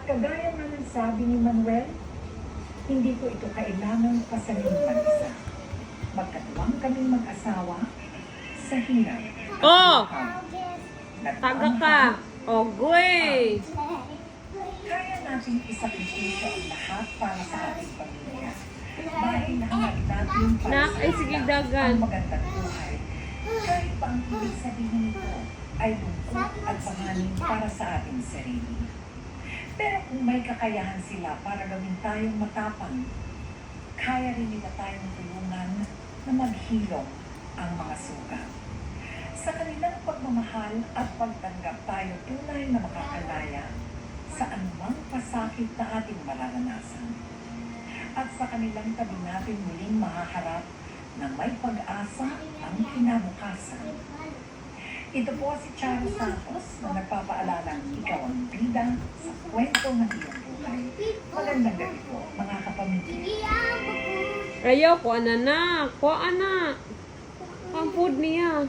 kagaya nga ng sabi ni Manuel, hindi ko ito kailangang pasanin mag-isa. Magkatuwang kaming mag-asawa sa hirap. Oh! Taga ka! Ogoy! Kaya natin isakripisyo ang lahat para sa ating pamilya. Dahil hangad natin para Nak, sa ay sige kanila dagan. ang magandang buhay. Kahit pa ang ibig sabihin nito ay lungkot at panganin para sa ating sarili. Pero kung may kakayahan sila para gawin tayong matapang, kaya rin nila tayong tulungan na maghilom ang mga sugat. Sa kanilang pagmamahal at pagtanggap tayo tunay na makakalaya sa anumang pasakit na ating mararanasan. At sa kanilang tabi natin muling mahaharap na may pag-asa ang kinabukasan. Ito po si Charo Santos na nagpapaalalang ikaw ang bida sa kwento ng iyong buhay. Magandang gabi po, mga kapamilya. Ayaw, kuha na na. Kuha na. Ang food niya.